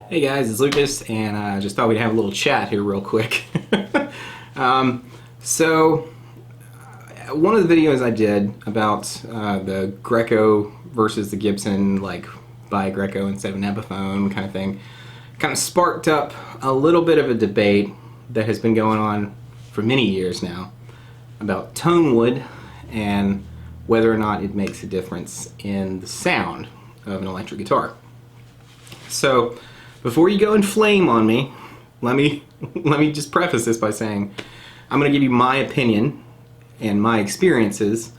Hey guys, it's Lucas, and I just thought we'd have a little chat here real quick. um, so, one of the videos I did about the Greco versus the Gibson, like buy Greco instead of an Epiphone kind of thing, kind of sparked up a little bit of a debate that has been going on for many years now about tone wood and whether or not it makes a difference in the sound of an electric guitar. So, before you go and flame on me, let me just preface this by saying I'm going to give you my opinion and my experiences.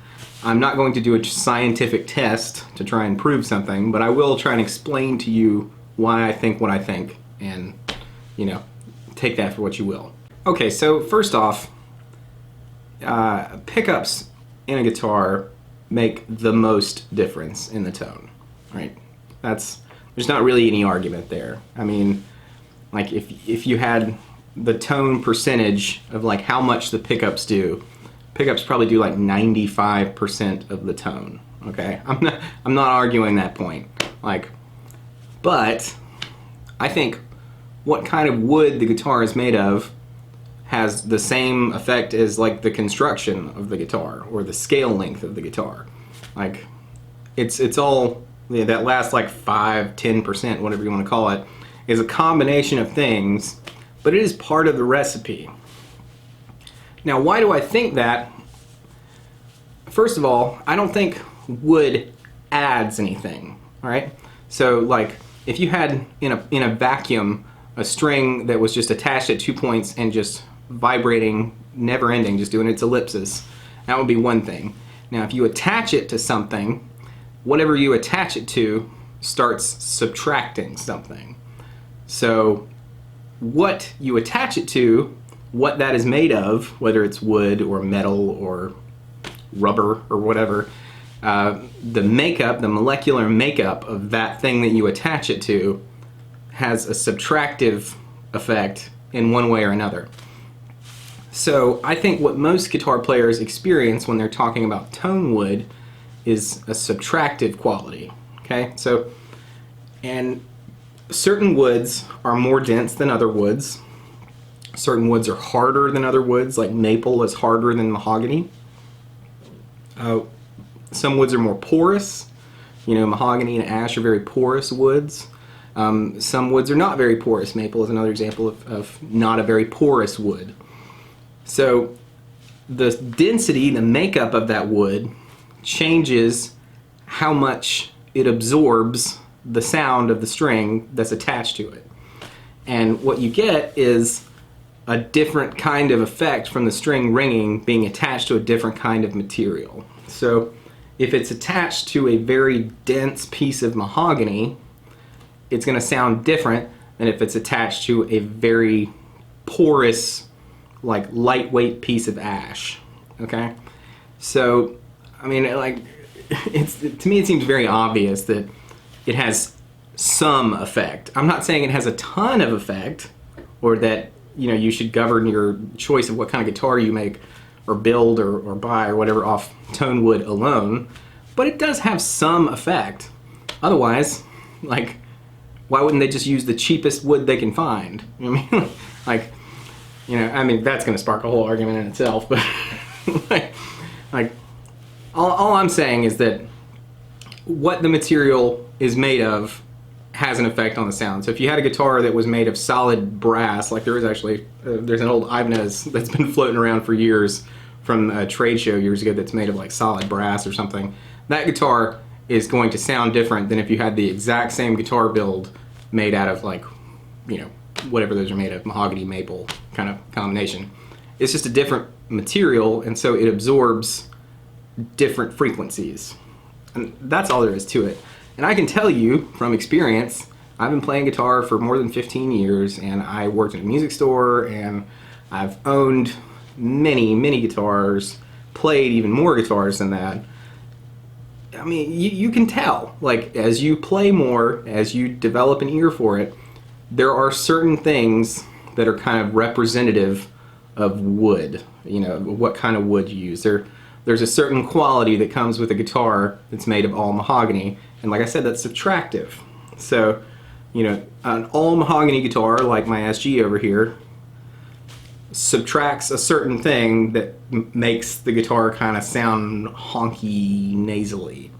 I'm not going to do a scientific test to try and prove something, but I will try and explain to you why I think what I think, and take that for what you will. Okay, so first off, pickups in a guitar make the most difference in the tone, right? There's not really any argument there. I mean, like if you had the tone percentage of like how much the pickups do, pickups probably do like 95% of the tone. Okay, I'm not arguing that point. But I think what kind of wood the guitar is made of has the same effect as like the construction of the guitar or the scale length of the guitar. Like it's all. Yeah, that last like 5-10%, whatever you want to call it, is a combination of things, but it is part of the recipe. Now, why do I think that? First of all, I don't think wood adds anything, all right? So like if you had in a vacuum a string that was just attached at 2 points and just vibrating, never ending, just doing its ellipsis, that would be one thing. Now, if you attach it to something, whatever you attach it to starts subtracting something. So what you attach it to, what that is made of, whether it's wood or metal or rubber or whatever, the makeup, the molecular makeup of that thing that you attach it to has a subtractive effect in one way or another. So I think what most guitar players experience when they're talking about tone wood is a subtractive quality, okay? So, and certain woods are more dense than other woods. Certain woods are harder than other woods, like maple is harder than mahogany. Some woods are more porous. Mahogany and ash are very porous woods. Some woods are not very porous. Maple is another example of not a very porous wood. So, the density, the makeup of that wood changes how much it absorbs the sound of the string that's attached to it. And what you get is a different kind of effect from the string ringing being attached to a different kind of material. So if it's attached to a very dense piece of mahogany, it's going to sound different than if it's attached to a very porous, like lightweight piece of ash. Okay? So I mean, like, to me it seems very obvious that it has some effect. I'm not saying it has a ton of effect, or that you should govern your choice of what kind of guitar you make or build or buy or whatever off tone wood alone, but it does have some effect. Otherwise, like, why wouldn't they just use the cheapest wood they can find? I mean, like, I mean, that's going to spark a whole argument in itself, but like all I'm saying is that what the material is made of has an effect on the sound. So if you had a guitar that was made of solid brass, like there is actually, there's an old Ibanez that's been floating around for years from a trade show years ago that's made of like solid brass or something, that guitar is going to sound different than if you had the exact same guitar build made out of like, whatever those are made of, mahogany, maple kind of combination. It's just a different material, and so it absorbs different frequencies, and that's all there is to it. And I can tell you from experience, I've been playing guitar for more than 15 years, and I worked in a music store, and I've owned many guitars, played even more guitars than that. I mean, you can tell, like, as you play more, as you develop an ear for it, there are certain things that are kind of representative of wood, what kind of wood you use. There's a certain quality that comes with a guitar that's made of all mahogany, and like I said, that's subtractive. So You know, an all mahogany guitar like my SG over here subtracts a certain thing that makes the guitar kind of sound honky nasally.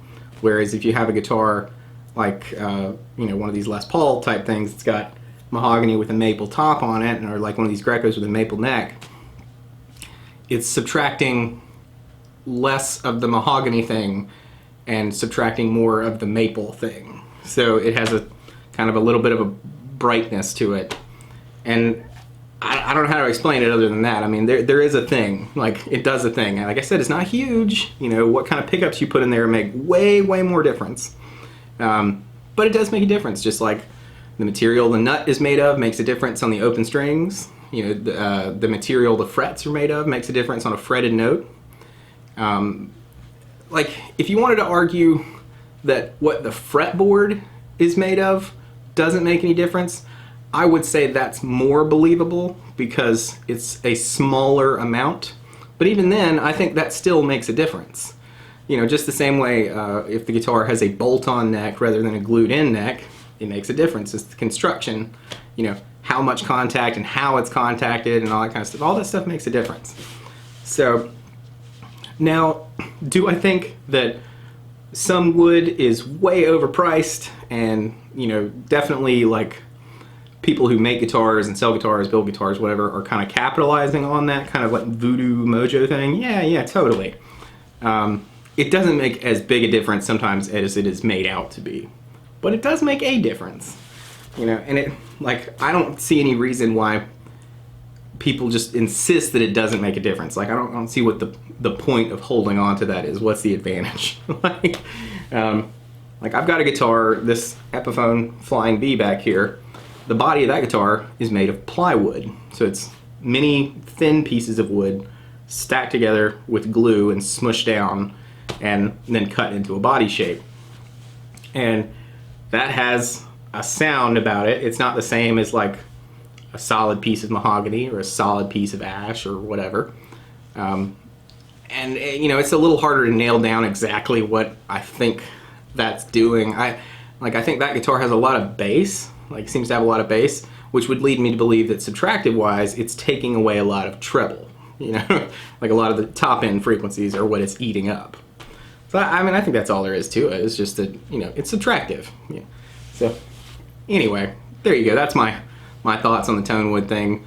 Whereas if you have a guitar like, you know, one of these Les Paul type things, it's got mahogany with a maple top on it, or like one of these Grecos with a maple neck, it's subtracting less of the mahogany thing and subtracting more of the maple thing. So it has a kind of a little bit of a brightness to it. And I don't know how to explain it other than that. I mean, there is a thing. Like, it does a thing. And like I said, it's not huge. You know, what kind of pickups you put in there make way, way more difference. But it does make a difference, just like the material the nut is made of makes a difference on the open strings. You know, the material the frets are made of makes a difference on a fretted note. Like, if you wanted to argue that what the fretboard is made of doesn't make any difference, I would say that's more believable because it's a smaller amount. But even then, I think that still makes a difference. You know, just the same way if the guitar has a bolt-on neck rather than a glued-in neck, it makes a difference. It's the construction, you know, how much contact and how it's contacted and all that kind of stuff. All that stuff makes a difference. So, now, do I think that some wood is way overpriced and, you know, definitely like people who make guitars and sell guitars, build guitars, whatever, are kind of capitalizing on that kind of like voodoo mojo thing? Yeah, totally. It doesn't make as big a difference sometimes as it is made out to be, but it does make a difference, you know. And it, like, I don't see any reason why people just insist that it doesn't make a difference. Like, I don't see what the point of holding on to that is. What's the advantage? like I've got a guitar, this Epiphone Flying B back here. The body of that guitar is made of plywood. So it's many thin pieces of wood stacked together with glue and smushed down and then cut into a body shape. And that has a sound about it. It's not the same as like a solid piece of mahogany or a solid piece of ash or whatever. And you know, it's a little harder to nail down exactly what I think that's doing. I think that guitar has a lot of bass. Like, it seems to have a lot of bass, which would lead me to believe that subtractive-wise, it's taking away a lot of treble. You know, like a lot of the top-end frequencies are what it's eating up. So, I mean, I think that's all there is to it. It's just that, you know, it's subtractive. Yeah. So, anyway, there you go. That's my thoughts on the tone wood thing.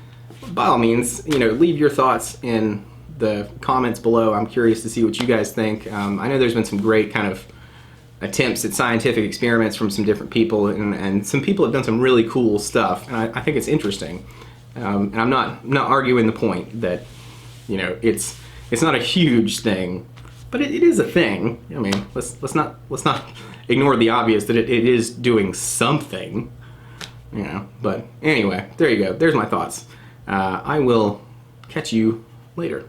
By all means, you know, leave your thoughts in the comments below. I'm curious to see what you guys think. I know there's been some great kind of attempts at scientific experiments from some different people, and some people have done some really cool stuff, and I think it's interesting. And I'm not arguing the point that, you know, it's not a huge thing, but it is a thing. I mean, let's not ignore the obvious that it is doing something, you know. But anyway, there you go. There's my thoughts. I will catch you later.